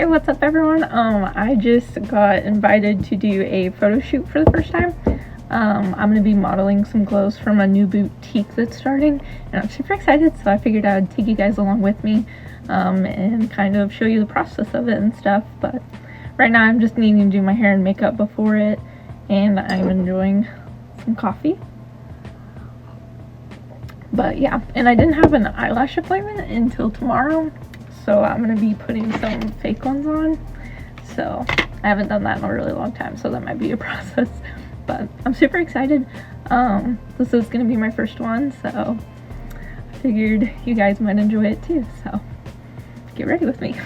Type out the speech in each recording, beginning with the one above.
Hey, what's up everyone? I just got invited to do a photo shoot for the first time. I'm going to be modeling some clothes from a new boutique that's starting, and I'm super excited, so I figured I'd take you guys along with me and kind of show you the process of it and stuff. But right now I'm just needing to do my hair and makeup before it, and I'm enjoying some coffee. But yeah, and I didn't have an eyelash appointment until tomorrow, so I'm going to be putting some fake ones on. So I haven't done that in a really long time, so that might be a process. But I'm super excited. This is going to be my first one, so I figured you guys might enjoy it too. So get ready with me.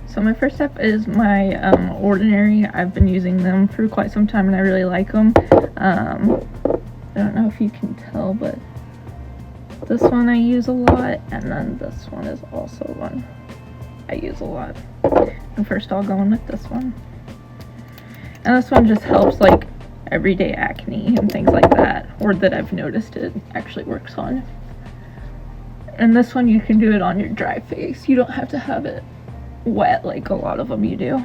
So my first step is my Ordinary. I've been using them for quite some time and I really like them. I don't know if you can tell, but this one I use a lot, and then this one is also one I use a lot. And first I'll go in with this one. And this one just helps like everyday acne and things like that, or that I've noticed it actually works on. And this one you can do it on your dry face. You don't have to have it wet like a lot of them you do.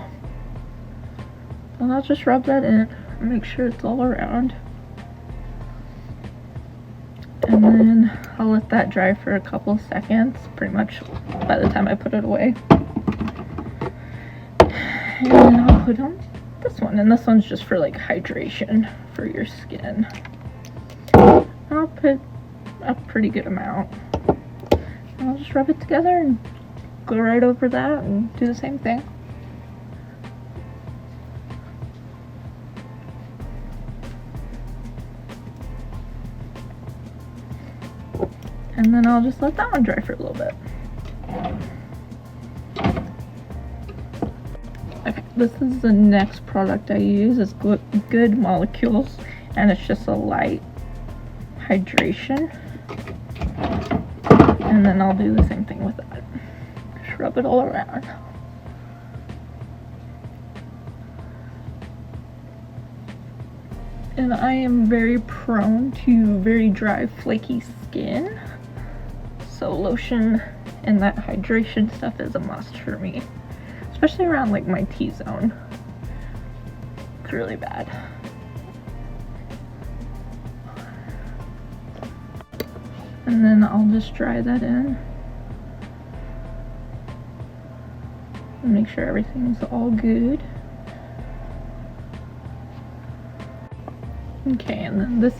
And I'll just rub that in and make sure it's all around. And then I'll let that dry for a couple seconds, pretty much by the time I put it away. And then I'll put on this one, and this one's just for like hydration for your skin. I'll put a pretty good amount. And I'll just rub it together and go right over that and do the same thing. And then I'll just let that one dry for a little bit. Okay, this is the next product I use. It's Good Molecules, and it's just a light hydration. And then I'll do the same thing with that. Just rub it all around. And I am very prone to very dry, flaky skin. So lotion and that hydration stuff is a must for me, especially around like my T-zone. It's really bad. And then I'll just dry that in and make sure everything's all good. Okay, and then this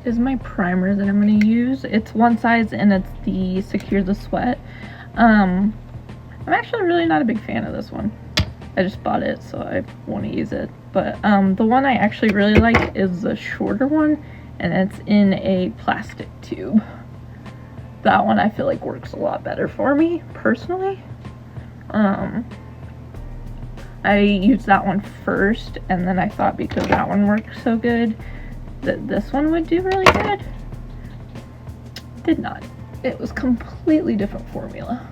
is my primer that I'm going to use. It's one size and it's the Secure the Sweat. I'm actually really not a big fan of this one. I just bought it, so I want to use it. But the one I actually really like is the shorter one, and it's in a plastic tube. That one I feel like works a lot better for me, personally. I used that one first, and then I thought because that one worked so good that this one would do really good. Did not. It was completely different formula.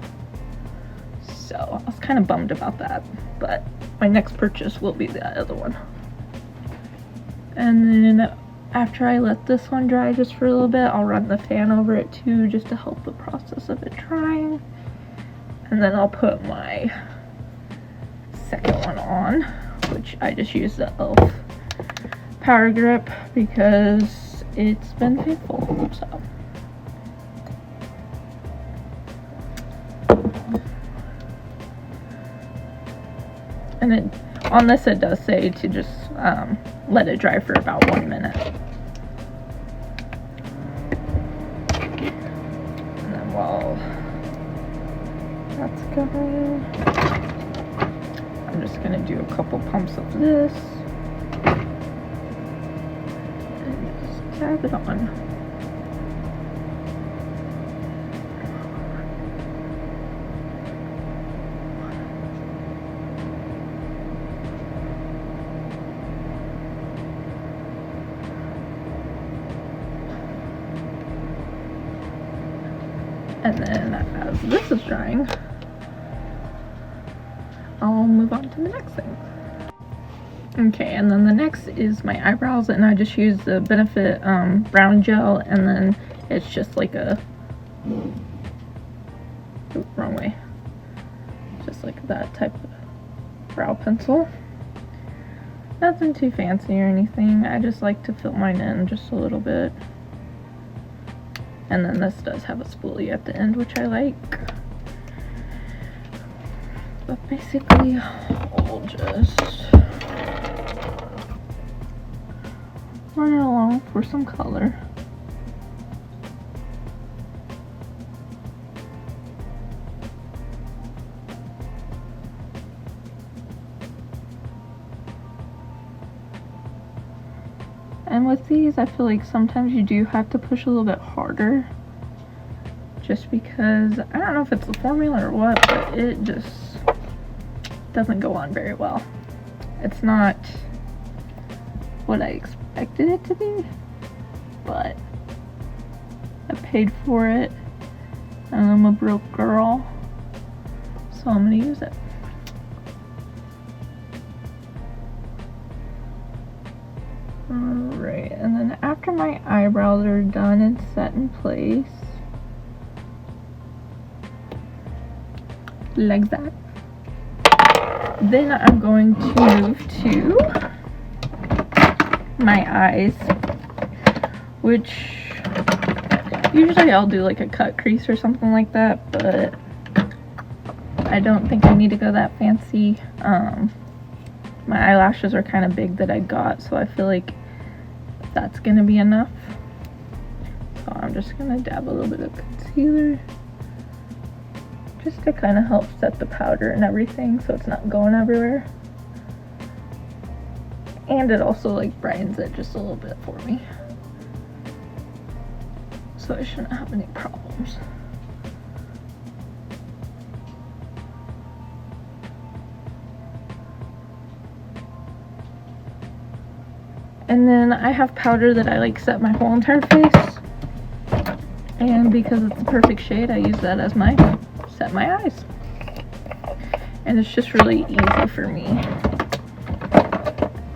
So I was kind of bummed about that, but my next purchase will be the other one. And then after I let this one dry just for a little bit, I'll run the fan over it too, just to help the process of it drying. And then I'll put my second one on, which I just used the e.l.f. Power Grip because it's been faithful. So and it, on this it does say to just let it dry for about 1 minute. And then while that's going, I'm just gonna do a couple pumps of this. Tap it on. And then as this is drying, I'll move on to the next thing. Okay, and then the next is my eyebrows, and I just use the Benefit brown gel, and then it's just like a, wrong way. just like that type of brow pencil. Nothing too fancy or anything. I just like to fill mine in just a little bit. And then this does have a spoolie at the end, which I like. But basically, I'll just run it along for some color. And with these, I feel like sometimes you do have to push a little bit harder. Just because, I don't know if it's the formula or what, but it just doesn't go on very well. It's not what I expected it to be, but I paid for it, and I'm a broke girl, so I'm gonna use it. Alright, and then after my eyebrows are done and set in place, like that, then I'm going to move to my eyes, which usually I'll do like a cut crease or something like that, but I don't think I need to go that fancy. My eyelashes are kind of big that I got, so I feel like that's gonna be enough. So I'm just gonna dab a little bit of concealer just to kind of help set the powder and everything so it's not going everywhere. And it also like brightens it just a little bit for me. So I shouldn't have any problems. And then I have powder that I like set my whole entire face. And because it's the perfect shade, I use that as my set my eyes. And it's just really easy for me.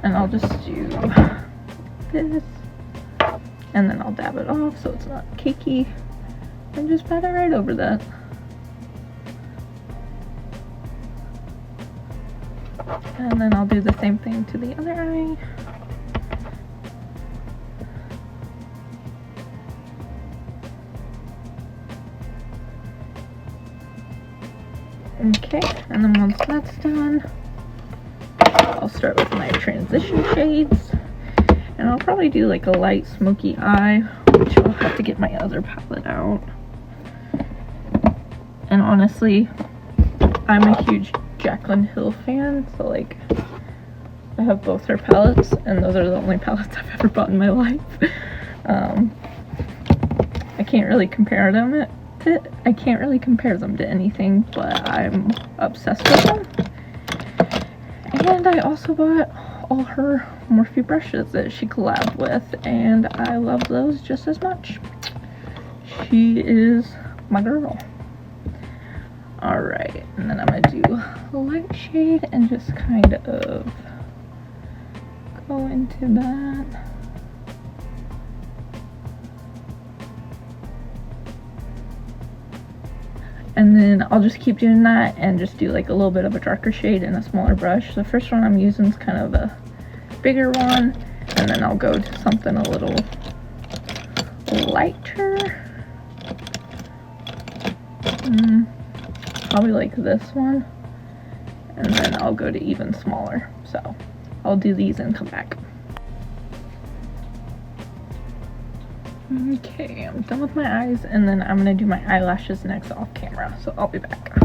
And I'll just do this. And then I'll dab it off so it's not cakey. And just pat it right over that. And then I'll do the same thing to the other eye. Okay, and then once that's done, I'll start with my transition shades. And I'll probably do like a light smoky eye, which I'll have to get my other palette out. And honestly, I'm a huge Jaclyn Hill fan, so like, I have both her palettes, and those are the only palettes I've ever bought in my life. I can't really compare them to anything, but I'm obsessed with them. And I also bought all her Morphe brushes that she collabed with, and I love those just as much. She is my girl. Alright, and then I'm gonna do a light shade and just kind of go into that. And then I'll just keep doing that and just do like a little bit of a darker shade in a smaller brush. The first one I'm using is kind of a bigger one, and then I'll go to something a little lighter. Probably like this one. And then I'll go to even smaller. So I'll do these and come back. Okay, I'm done with my eyes, and then I'm gonna do my eyelashes next off camera, so I'll be back.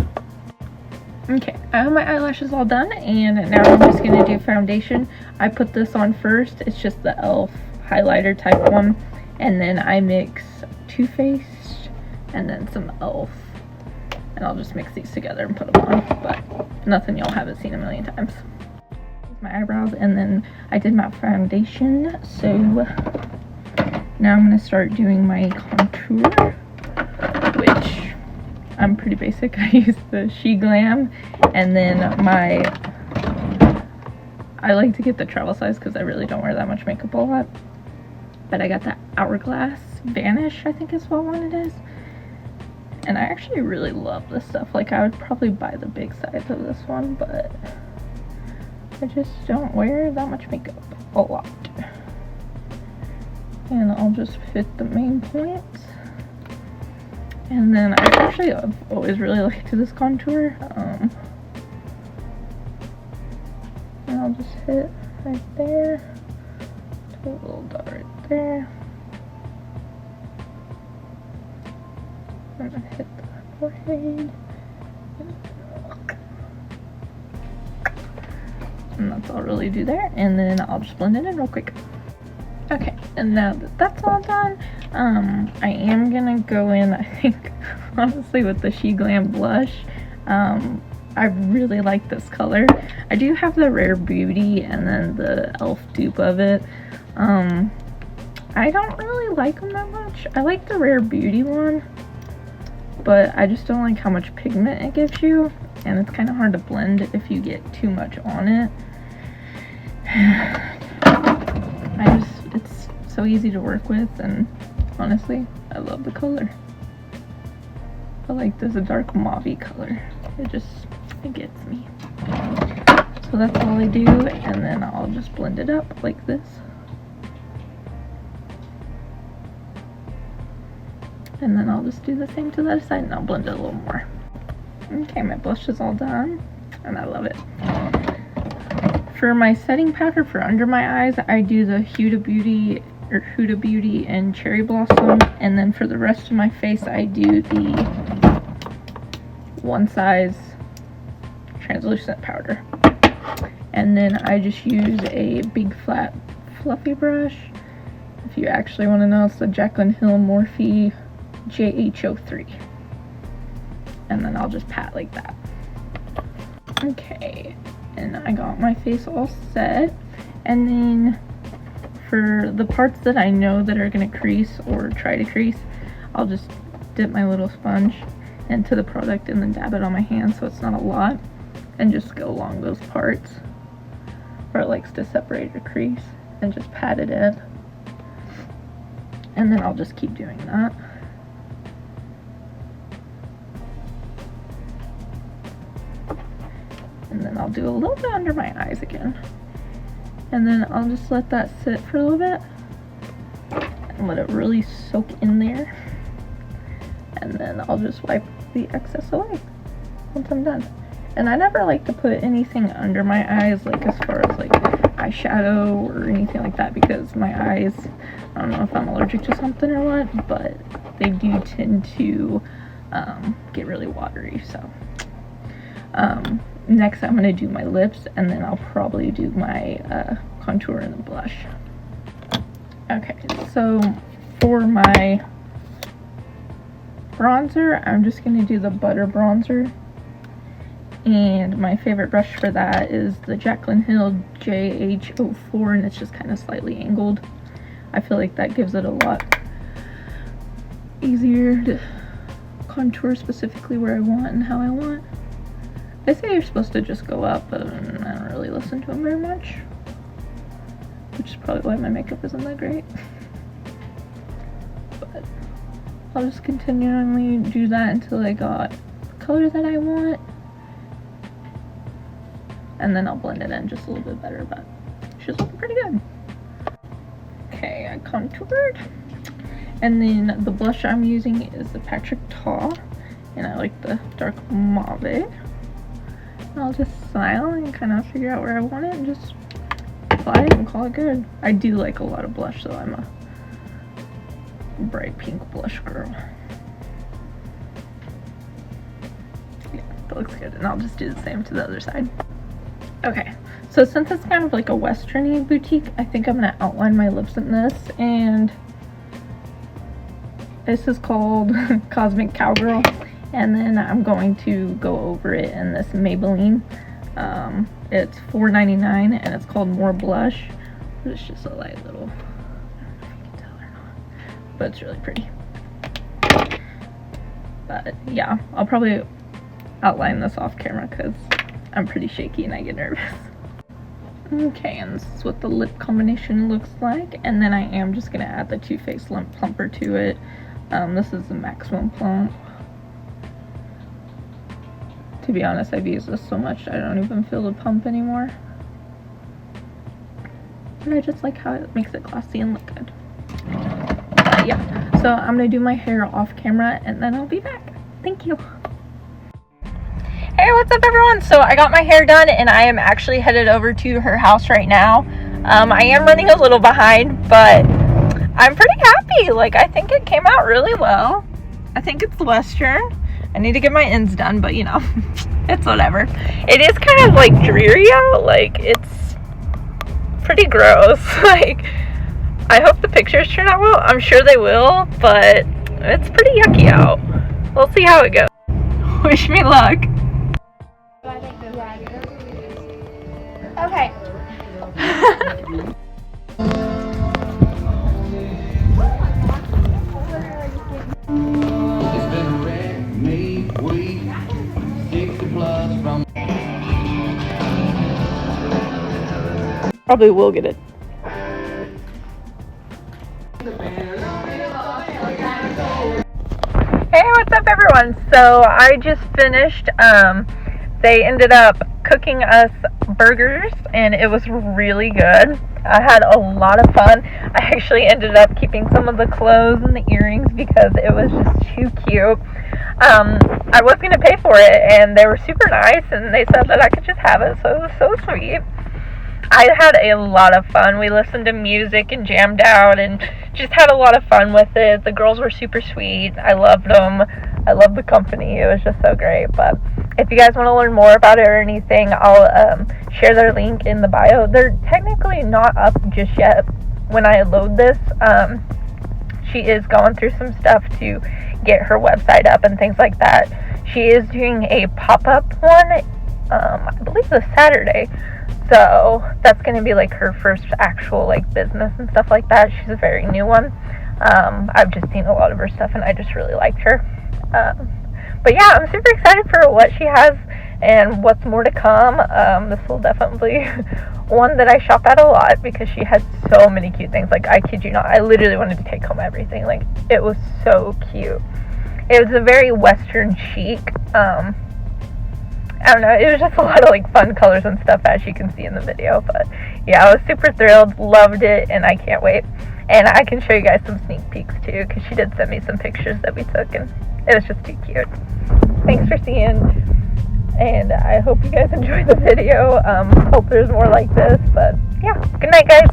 Okay, I have my eyelashes all done, and now I'm just gonna do foundation. I put this on first. It's just the e.l.f. highlighter type one, and then I mix Too Faced and then some e.l.f. and I'll just mix these together and put them on, but nothing y'all haven't seen a million times. My eyebrows, and then I did my foundation, so now I'm going to start doing my contour, which I'm pretty basic. I use the She Glam, and then I like to get the travel size because I really don't wear that much makeup a lot. But I got that Hourglass Vanish, I think is what one it is. And I actually really love this stuff. Like, I would probably buy the big size of this one, but I just don't wear that much makeup a lot. And I'll just fit the main points. And then I've always really liked this contour. And I'll just hit right there. Do a little dot right there. I'm gonna hit the forehead. And that's all I'll really do there. And then I'll just blend it in real quick. Okay, and now that that's all done, I am gonna go in, I think, honestly, with the She Glam blush. I really like this color. I do have the Rare Beauty and then the e.l.f. dupe of it. I don't really like them that much. I like the Rare Beauty one, but I just don't like how much pigment it gives you, and it's kind of hard to blend if you get too much on it. It's so easy to work with, and honestly, I love the color. I like this dark mauve color. It gets me. So that's all I do, and then I'll just blend it up like this. And then I'll just do the same to the other side, and I'll blend it a little more. Okay, my blush is all done, and I love it. For my setting powder for under my eyes, I do the Huda Beauty and Cherry Blossom, and then for the rest of my face, I do the One Size translucent powder. And then I just use a big flat fluffy brush. If you actually want to know, it's the Jaclyn Hill Morphe JH03. And then I'll just pat like that. Okay, and I got my face all set. And then for the parts that I know that are going to crease or try to crease, I'll just dip my little sponge into the product and then dab it on my hand so it's not a lot, and just go along those parts where it likes to separate or crease and just pat it in. And then I'll just keep doing that. And then I'll do a little bit under my eyes again. And then I'll just let that sit for a little bit and let it really soak in there. And then I'll just wipe the excess away once I'm done. And I never like to put anything under my eyes, like as far as like eyeshadow or anything like that, because my eyes, I don't know if I'm allergic to something or what, but they do tend to get really watery. So next I'm going to do my lips, and then I'll probably do my contour and the blush. Okay, so for my bronzer, I'm just going to do the Butter Bronzer. And my favorite brush for that is the Jaclyn Hill JH04, and it's just kind of slightly angled. I feel like that gives it a lot easier to contour specifically where I want and how I want. They say you're supposed to just go up, but I don't really listen to them very much, which is probably why my makeup isn't that great. But I'll just continually do that until I got the color that I want, and then I'll blend it in just a little bit better, but she's looking pretty good. Okay, I contoured, and then the blush I'm using is the Patrick Ta, and I like the dark mauve. And I'll just smile and kind of figure out where I want it and just apply it and call it good. I do like a lot of blush, so I'm a bright pink blush girl. Yeah, that looks good, and I'll just do the same to the other side. Okay, so since it's kind of like a western-y boutique, I think I'm going to outline my lips in this, and this is called Cosmic Cowgirl, and then I'm going to go over it in this Maybelline. It's $4.99, and it's called More Blush, but it's just a light little, I don't know if you can tell or not, but it's really pretty. But yeah, I'll probably outline this off camera because I'm pretty shaky and I get nervous. Okay, and this is what the lip combination looks like, and then I am just going to add the Too Faced Lip Plumper to it. This is the Maximum Plump. To be honest, I've used this so much I don't even feel the pump anymore. But I just like how it makes it glossy and look good. Yeah, so I'm gonna do my hair off camera and then I'll be back. Thank you. Hey, what's up everyone? So I got my hair done and I am actually headed over to her house right now. I am running a little behind, but I'm pretty happy. Like, I think it came out really well. I think it's Western. I need to get my ends done, but you know, it's whatever. It is kind of like dreary out. Like, it's pretty gross. Like, I hope the pictures turn out well. I'm sure they will, but it's pretty yucky out. We'll see how it goes. Wish me luck. Okay. Probably will get it. Hey, what's up everyone? So I just finished, they ended up cooking us burgers and it was really good. I had a lot of fun. I actually ended up keeping some of the clothes and the earrings because it was just too cute. I was going to pay for it and they were super nice and they said that I could just have it, so it was so sweet. I had a lot of fun. We listened to music and jammed out and just had a lot of fun with it. The girls were super sweet. I loved them. I loved the company. It was just so great. But if you guys want to learn more about it or anything, I'll share their link in the bio. They're technically not up just yet. When I load this, she is going through some stuff to get her website up and things like that. She is doing a pop-up one, I believe this Saturday. So that's going to be like her first actual like business and stuff like that. She's a very new one. I've just seen a lot of her stuff and I just really liked her. But yeah, I'm super excited for what she has and what's more to come. This will definitely one that I shop at a lot because she has so many cute things. Like, I kid you not, I literally wanted to take home everything. Like, it was so cute. It was a very Western chic. I don't know, it was just a lot of like fun colors and stuff, as you can see in the video. But yeah, I was super thrilled, loved it, and I can't wait. And I can show you guys some sneak peeks too, because she did send me some pictures that we took and it was just too cute. Thanks for seeing, and I hope you guys enjoyed the video. Hope there's more like this, but yeah, good night guys.